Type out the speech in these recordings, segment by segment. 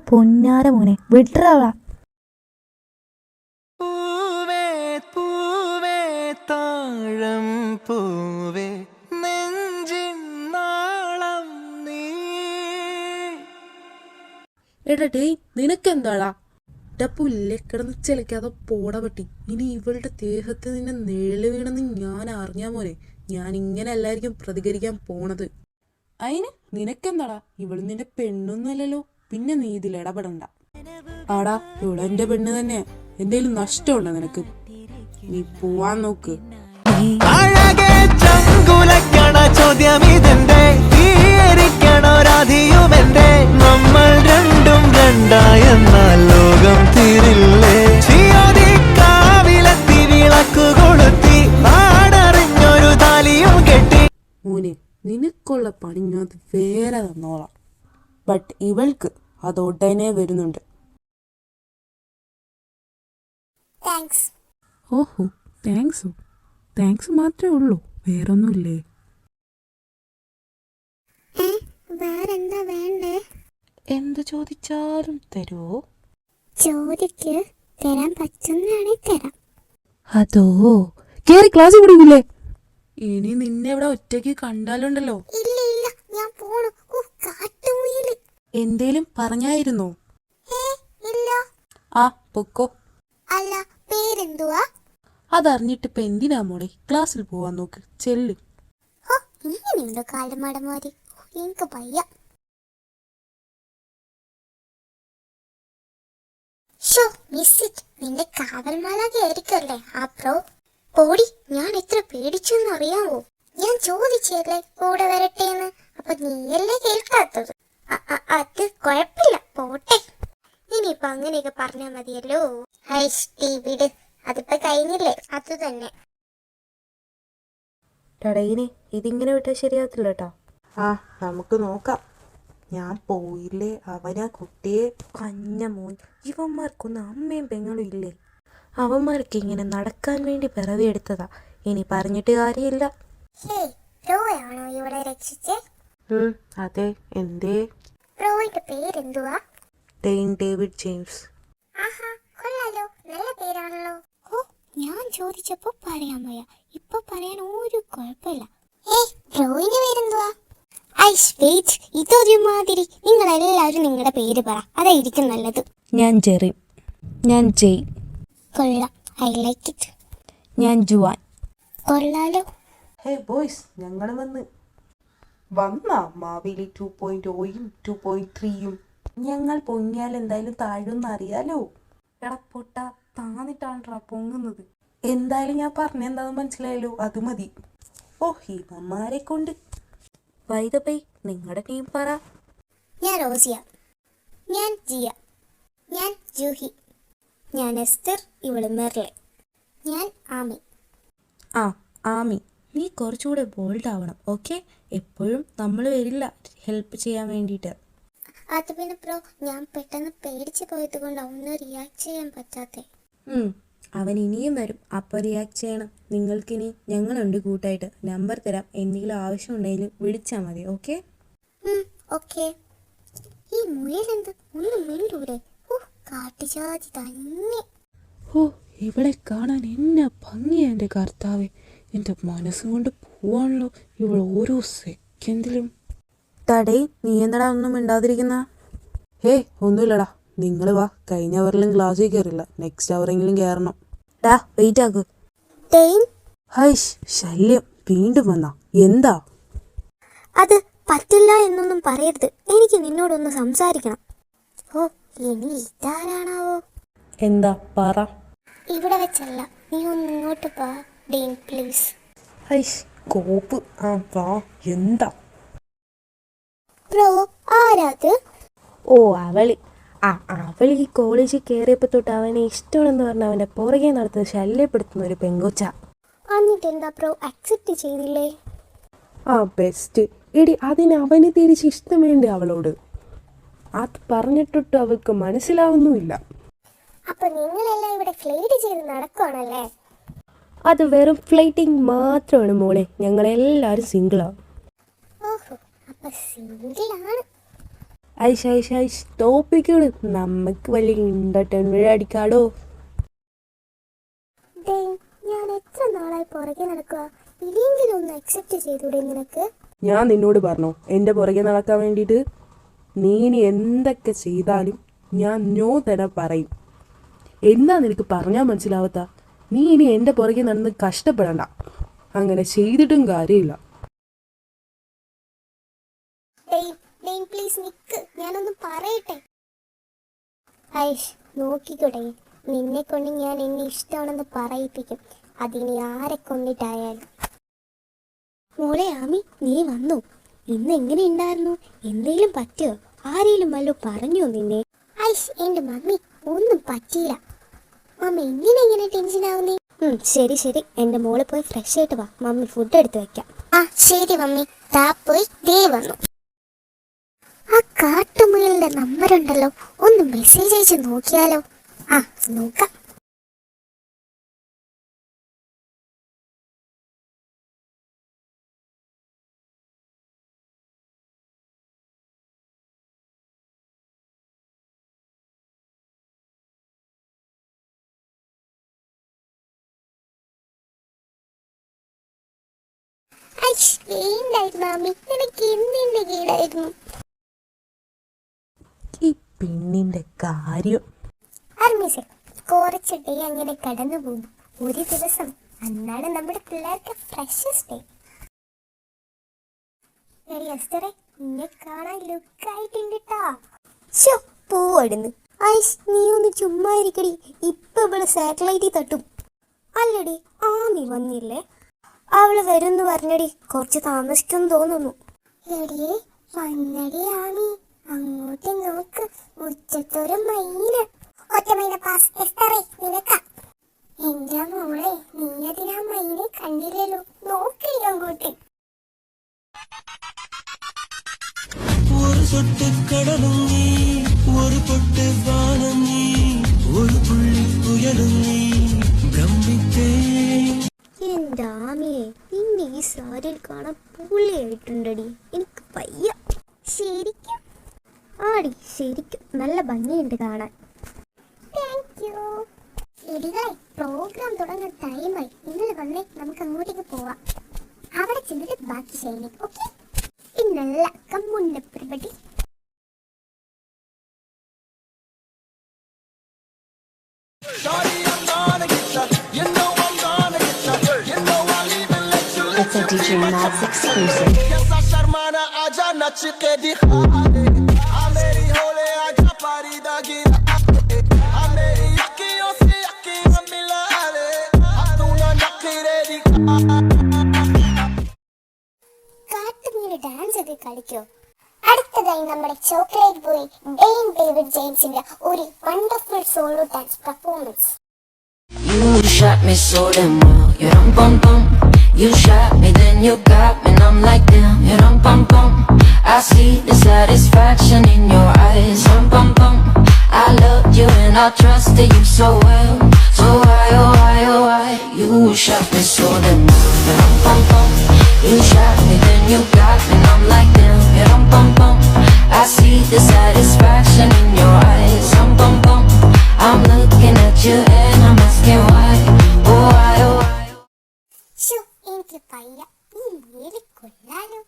പൊന്നാര മോനെ വിട്ടറാ. പൂവേ പൂവേ താഴം പൂവേ നെഞ്ചിൻ നാളം നീ. എടാ ഡേയ്, നിനക്കെന്താടാ? പുല്ലേ കിടന്ന് ചിലക്കാതെ പോട പറ്റി. ഇനി ഇവളുടെ ദേഹത്ത് നിന്നെ നിഴല് വീണെന്ന് ഞാൻ അറിഞ്ഞാ മോനെ, ഞാൻ ഇങ്ങനെ അല്ലായിരിക്കും പ്രതികരിക്കാൻ പോണത്. അതിന് നിനക്കെന്താടാ? ഇവള് നിന്റെ പെണ്ണൊന്നുമല്ലല്ലോ, പിന്നെ നീ ഇതിൽ ഇടപെടണ്ട. ആടാ, ഇവളെന്റെ പെണ്ണ് തന്നെ. എന്തേലും നഷ്ടമുണ്ടോ നിനക്ക്? നീ പോവാൻ നോക്ക്. അഴകേ ചങ്കുലക്കണ ചോദ്യം ഇതെന്റെ, തീയരിക്കണോ രാധിയുമെന്റെ. നമ്മൾ രണ്ടും രണ്ടായെന്നാൽ ലോകം തീരില്ലേ. കാവിലെത്തി വിളക്കു കൊളുത്തി നാടറിഞ്ഞൊരു താലിയും കെട്ടി. മോനെ, നിനക്കുള്ള പണി ഞാൻ വേറെ തന്നോളാം. ബട്ട് ഇവൾക്ക് അത് ഉടനെ വരുന്നുണ്ട്. ഓഹോ, താങ്ക്സ് മാത്രമേ ഉള്ളൂ, വേറൊന്നുമില്ലേ? വേറെന്താ വേണ്ടേ? എന്ത് ചോദിച്ചാലും തരുമോ? ചോദിക്ക്, തരാൻ പറ്റുന്നതാണെ തരാം. അതോ, കേറി ക്ലാസ് പിടിക്കില്ലേ? ഇനി നിന്നെ ഇവിടെ ഒറ്റയ്ക്ക് കണ്ടാലുണ്ടല്ലോ. ഇല്ല ഇല്ല, ഞാൻ പോണു. കാട്ടുമുയില്. എന്തേലും പറഞ്ഞായിരുന്നോ? ഇല്ല. ആ പൊക്കോ. അല്ല, പേരെന്തുവാ? അതറിഞ്ഞിട്ടിപ്പ എന്തിനാ മോളെ? ക്ലാസ്സിൽ പോവാൻ നോക്ക്, ചെല്ല്. ഇങ്ങനെയുണ്ടോ കാലമാടന്മാര്? എനിക്ക് പയ്യ. നിന്റെ കാവൽമാലാകെയായിരിക്കല്ലേ ആ പ്രോ? പോടി, ഞാൻ എത്ര പേടിച്ചെന്ന് അറിയാവോ? ഞാൻ ചോദിച്ചല്ലേ കൂടെ വരട്ടേന്ന്, അപ്പൊ നീയല്ലേ കേൾക്കാത്തത്. അത് കൊഴപ്പില്ല, പോട്ടെ. ഇനിയിപ്പൊ അങ്ങനെയൊക്കെ പറഞ്ഞാ മതിയല്ലോ. വിട്, അതിപ്പോ കഴിഞ്ഞില്ലേ, അത് തന്നെ. ടടയിനെ ഇതിങ്ങനെ വിട്ടാൽ ശരിയാകത്തില്ല കേട്ടോ. ആ, നമുക്ക് നോക്കാം. ഞാൻ പോയില്ലേ അവനാ കുട്ടിയെ. കഞ്ഞ മോൻ, ഇവന്മാർക്കൊന്നും അമ്മയും പെങ്ങളും ഇല്ലേ? അവന്മാർക്ക് ഇങ്ങനെ നടക്കാൻ വേണ്ടി പിറവിയെടുത്തതാ. ഇനി പറഞ്ഞിട്ട് കാര്യമില്ല. പ്രോയാണോ ഇവിടെ രക്ഷിച്ചേ? അതെ, എന്തേ? പ്രോയുടെ പേരെന്തുവാ? Dain David James. ആഹാ, കൊള്ളാലോ, നല്ല പേരാണല്ലോ. ഞാൻ ചോദിച്ചപ്പോ പറയാൻ പോയ, ഇപ്പൊ പറയാൻ ഒരു കുഴപ്പമില്ല. പ്രോയിന്റെ പേരെന്തുവാ? ഇതൊരുമാതിരി. നിങ്ങളെല്ലാവരും നിങ്ങളുടെ പേര് പറ, അതായിരിക്കും നല്ലത്. ഞാൻ ജെറി. ഞാൻ ജെയ്. കൊള്ളാം, ഐ ലൈക്ക് ഇറ്റ്. ഞാൻ ജുവാൻ. കൊള്ളാലോ. ഹേ ബോയ്സ്, ഞങ്ങൾ വന്നാ മാവേലി 2.0യും 2.3യും. ഞങ്ങൾ പൊങ്ങിയാൽ എന്തായാലും താഴെന്ന് അറിയാലോ. എടാ പൊട്ട, താന്നിട്ടാണ്ട്രാ പൊങ്ങുന്നത്. എന്തായാലും ഞാൻ പറഞ്ഞെന്താന്ന് മനസ്സിലായല്ലോ, അത് മതി. ഇവന്മാരെ കൊണ്ട്. വൈദബൈ, നിങ്ങളുടെ ടീം പറ. ഞാൻ റോസിയ. ഞാൻ ജിയ. ഞാൻ ജൂഹി. ഞാൻ എസ്തർ. ഇവള് മെർലെ. ഞാൻ ആമി. ആമി, നീ കുറച്ചുകൂടെ ബോൾഡ് ആവണം, ഓക്കെ? എപ്പോഴും നമ്മൾ വരില്ല ഹെൽപ്പ് ചെയ്യാൻ വേണ്ടിയിട്ട്. അത് പിന്നെ പ്രോ, ഞാൻ പെട്ടെന്ന് പേടിച്ചു പോയത് കൊണ്ട് ഒന്നും റിയാക്ട് ചെയ്യാൻ പറ്റാത്തെ. അവൻ ഇനിയും വരും, അപ്പോൾ റിയാക്ട് ചെയ്യണം. നിങ്ങൾക്കിനി ഞങ്ങളുണ്ട് കൂട്ടായിട്ട്. നമ്പർ തരാം, എന്തെങ്കിലും ആവശ്യം ഉണ്ടെങ്കിൽ വിളിച്ചാൽ മതി, ഓക്കെ? ഓക്കെ. ഈ മുയലെന്ത് ഒന്നും മിണ്ടൂടെ? കാട്ടുജാതി തന്നെ. ഇവിടെ കാണാൻ എന്നാ ഭംഗിയാ എൻ്റെ കർത്താവേ. എൻ്റെ മനസ്സും കൊണ്ട് പോവാണല്ലോ ഇവിടെ ഓരോ സെക്കൻഡിലും. തടേ, നീ എന്താടാ ഒന്നും മിണ്ടാതിരിക്കുന്ന? ഒന്നുമില്ലടാ, നിങ്ങൾ വാ. കഴിഞ്ഞ അവറിലും ക്ലാസ്സിൽ കയറില്ല, നെക്സ്റ്റ് അവറെങ്കിലും കയറണം. വെയിറ്റ് ആക്ക്. ശല്യം വീണ്ടും വന്നാ? എന്താ? അത് പറ്റില്ല എന്നൊന്നും പറയരുത്, എനിക്ക് നിന്നോടൊന്ന് സംസാരിക്കണം. ഇനി ഇതാരാണാവോ? എന്താ പറ. ഇവിടെ വെച്ചല്ല, നീ ഒന്ന് ഇങ്ങോട്ട് വാ ഡീൻ പ്ലീസ്. കോപ്പ്. വാ. എന്താ? ബ്രോ, ആരാത്? അവള് ഈ കോളേജിൽ കയറിയപ്പോ തൊട്ട് അവനെ ഇഷ്ടമാണെന്ന് പറഞ്ഞ അവന്റെ പുറകെ നടത്തുന്ന ശല്യപ്പെടുത്തുന്ന ഒരു പെങ്കൊച്ച. എന്നിട്ട് എന്താ ബ്രോ അക്സെപ്റ്റ് ചെയ്തില്ലേ? ബെസ്റ്റ്. എടി, അതിന് അവന് തിരിച്ച് ഇഷ്ടം വേണ്ടേ അവളോട്? അത് പറഞ്ഞിട്ടൊട്ട് അവൾക്ക് മനസ്സിലാവുന്നുമില്ല. അപ്പൊ നിങ്ങളെല്ലാം ഇവിടെ ഫ്ലൈറ്റ് ചെയ്ത് നടക്കുവാണല്ലേ? അത് വെറും ഫ്ലൈറ്റിംഗ് മാത്രമാണ് മോളെ, ഞങ്ങളെല്ലാവരും സിംഗിളാ. അപ്പൊ സിംഗിളാണ്. ഐഷ് ഐഷ് ഐഷ് ടോപ്പിക്കോട് നമുക്ക് വലിയ എന്റർടൈൻമെന്റ് അടിക്കാടോ. ഞാൻ എത്ര നാളായി പുറകെ നടക്കുക, ഇനിയെങ്കിലും ഒന്ന് അക്സെപ്റ്റ് ചെയ്തൂടെ നിനക്ക്? ഞാൻ നിന്നോട് പറഞ്ഞോ എൻ്റെ പുറകെ നടക്കാൻ വേണ്ടിയിട്ട്? നീ ഇനി എന്തൊക്കെ ചെയ്താലും ഞാൻ നോ തന്നെ പറയും. എന്താ നിനക്ക് പറഞ്ഞാൽ മനസ്സിലാവാത്ത? നീ ഇനി എൻ്റെ പുറകെ നടന്ന് കഷ്ടപ്പെടണ്ട. അങ്ങനെ ചെയ്തിട്ടും കാര്യമില്ല. പ്ലീസ് നിക്ക്, ഞാനൊന്ന് പറയട്ടെ. ഐഷ് നോക്കിക്കൂടെ, നിന്നെ കൊണ്ട് ഞാൻ എന്നെ ഇഷ്ടമാണെന്ന് പറയിപ്പിക്കും, അതിനി ആരെ കൊണ്ടിട്ടായാലും. മോളെ ആമി, നീ വന്നു. ഇന്ന് എങ്ങനെ ഉണ്ടായിരുന്നു? എന്തെങ്കിലും പറ്റിയോ? ആരെങ്കിലും വല്ലോ പറഞ്ഞോ നിന്നെ? ഐഷ് എന്റെ മമ്മി, ഒന്നും പറ്റിയില്ല. മമ്മി എങ്ങനെ ടെൻഷൻ ആവുന്നേ? ശരി ശരി, എന്റെ മോള് പോയി ഫ്രഷ് ആയിട്ട് വാ, മമ്മി ഫുഡ് എടുത്ത് വെക്കാം. ആ ശരി മമ്മി, താ പോയി ദേ വന്നു. ആ കാട്ടുമുയലിന്റെ നമ്പർ ഉണ്ടല്ലോ, ഒന്ന് മെസ്സേജ് അയച്ച് നോക്കിയാലോ? ആ നോക്കാം. ഈ പെണ്ണിന്റെ കാര്യം. കുറച്ച് ഡേ അങ്ങനെ കടന്നു പോകുന്നു. ഒരു ദിവസം അന്നാണ് നമ്മുടെ പിള്ളേർക്ക് ഫ്രഷസ് ഡേ. നിന്നെ കാണാൻ ലുക്കായിട്ടുണ്ട് ട്ടാ. പോവടുന്ന്. ഐഷ് നീ ഒന്ന് ചുമ്മാ ഇരിക്കടി, ഇപ്പൊ ഇവിടെ സാറ്റലൈറ്റിൽ തട്ടും. അല്ലടി ആമി വന്നില്ലേ? അവള് വരുന്ന് പറഞ്ഞടി, കുറച്ച് താമസിക്കും തോന്നുന്നു. എടിയേ വന്നടി ആമി, അങ്ങോട്ട് നോക്ക്, ഉച്ചത്തൊരു മയില്. എന്റെ മോളെ, നീ അതിനാ മയിലെ കണ്ടില്ലല്ലോ, നോക്കില്ല അങ്ങോട്ട്. ഒരു சொட்டு கடலும் நீ, ஒரு பொட்டு வானம் நீ, ஒரு புள்ளி புயலும் நீ, பிரமித்தேன். എന്റെ ആമിയെ, നിന്നെ ഈ സാരിയിൽ കാണാൻ പൊളിയായിട്ടുണ്ടടി, എനിക്ക് വയ്യ. ശരിക്കും ആടി, ശരിക്കും നല്ല ഭംഗിയുണ്ട് കാണാൻ. പ്രോഗ്രാം തുടങ്ങാൻ ടൈമായി. നിങ്ങൾ വന്നേ, നമുക്ക് അങ്ങോട്ടേക്ക് പോവാം. അവിടെ ചെന്നിട്ട് ബാക്കി ചെയ്യണേ. ഓക്കെ, ഇന്നല്ല കമ്മുണ്ട് പരിപാടി. It's a DJ Mods exclusive. കാട്ടുമീന് ഡാൻസ് ഒക്കെ കളിക്കോ? അടുത്തതായി നമ്മുടെ ചോക്ലേറ്റ് ബോയ് ഡെയിൻ ഡേവിഡ് ജെയിംസിന്റെ ഒരു wonderful solo dance performance. You shot me so damn well, you rum bum bum. You shot me, then you got me, and I'm like damn, you rum bum bum. I see the satisfaction in your eyes, rum bum bum. I loved you and I trusted you so well, so why, oh why, oh why? You shot me so damn well, you rum bum bum. You shot me, then you got me, and I'm like damn, you rum bum bum. I see the satisfaction in your eyes, rum bum bum. I'm looking at you and I'm asking why, oh why, oh why. എനിക്ക് പയ്യ, നീ നേരെ കൊല്ലാലോ.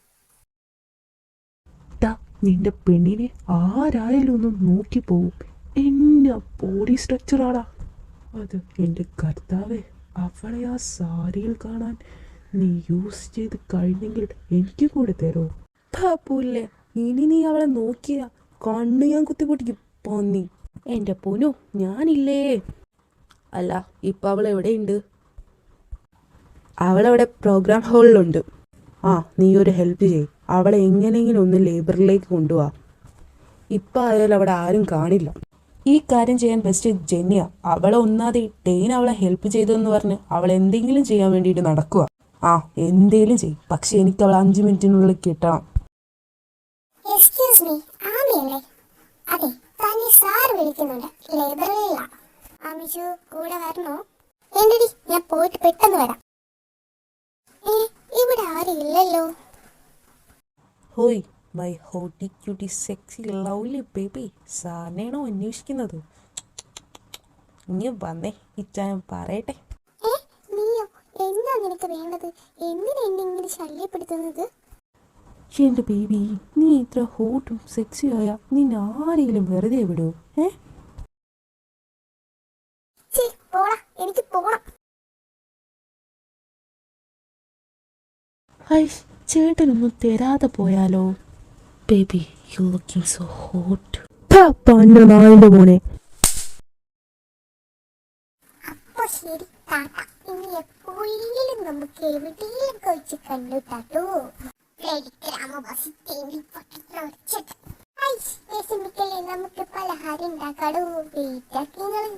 നിന്റെ പെണ്ണിനെ ആരായാലും ഒന്ന് നോക്കി പോവും. എന്നെ ബോഡി സ്ട്രക്ചറാടാ അത്. എൻ്റെ കർത്താവേ, അവളെ ആ സാരിയിൽ കാണാൻ നീ യൂസ് ചെയ്ത് കഴിഞ്ഞെങ്കിൽ എനിക്ക് കൂടെ തരോ? പാപ്പൂല്ലേ, ഇനി നീ അവളെ നോക്കിയ കണ്ണു ഞാൻ കുത്തിപ്പൊട്ടിക്കും പന്നി. എൻ്റെ പൊന്നു, ഞാനില്ലേ. അല്ല, ഇപ്പം അവൾ എവിടെയുണ്ട്? അവളവിടെ പ്രോഗ്രാം ഹാളിലുണ്ട്. ആ, നീ ഒരു ഹെൽപ്പ് ചെയ്യ്, അവളെ എങ്ങനെയെങ്കിലും ഒന്ന് ലേബറിലേക്ക് കൊണ്ടുപോവാ. ഇപ്പം ആയാലും അവിടെ ആരും കാണില്ല. ഈ കാര്യം ചെയ്യാൻ ബെസ്റ്റ് ജെന്നിയ. അവളെ ഒന്നാതെ ഡെയിൻ അവളെ ഹെൽപ്പ് ചെയ്തെന്ന് പറഞ്ഞ് അവൾ എന്തെങ്കിലും ചെയ്യാൻ വേണ്ടിയിട്ട് നടക്കുക. ആ, എന്തേലും ചെയ്യും, പക്ഷെ എനിക്ക് അവളെ 5 മിനിറ്റിനുള്ളിൽ കിട്ടണം. എക്സ്ക്യൂസ് മീ, ആമിയല്ലേ? അതെ, തന്നെ സാർ വിളിക്കുന്നുണ്ട്, ലൈബ്രറിയിലാ. ആമിച്ചു കൂടെ വരണോ? എന്റടി, ഞാൻ പോയിട്ട് പെട്ടെന്ന് വരാം. ഇവിടെ ആരും ഇല്ലല്ലോ. ഹോയ്, my hottie cutie sexy lovely baby, സാറിനെയാണോ അന്വേഷിക്കുന്നത്? ഇനി വന്നേ, ഇച്ചാൻ പറയട്ടെ. ഏ നീയോ? എന്താ നിനക്ക് വേണ്ടത്? എന്തിനാ എന്നെ ഇങ്ങനെ ശല്യപ്പെടുത്തുന്നത്? എൻ്റെ ബേബി, നീ ഇത്ര ഹോട്ടും സെക്സിയായ നിന്നെ ആരെങ്കിലും വെറുതെ വിടുമോ? പോടാ, എനിക്ക് പോണം. ചേട്ടനൊന്നും തരാതെ പോയാലോ? Baby, you looking so hot. നാളിന്റെ മോനെ. അപ്പൊ ശരി താത്ത, ഇനി എപ്പോഴെങ്കിലും നമുക്ക് എവിടെയെങ്കിലും വെച്ച് കണ്ടുട്ടാട്ടോ. നമുക്ക് പലഹാരം ഉണ്ടാക്കാടോ. വെയിറ്റാക്കിങ്ങള്.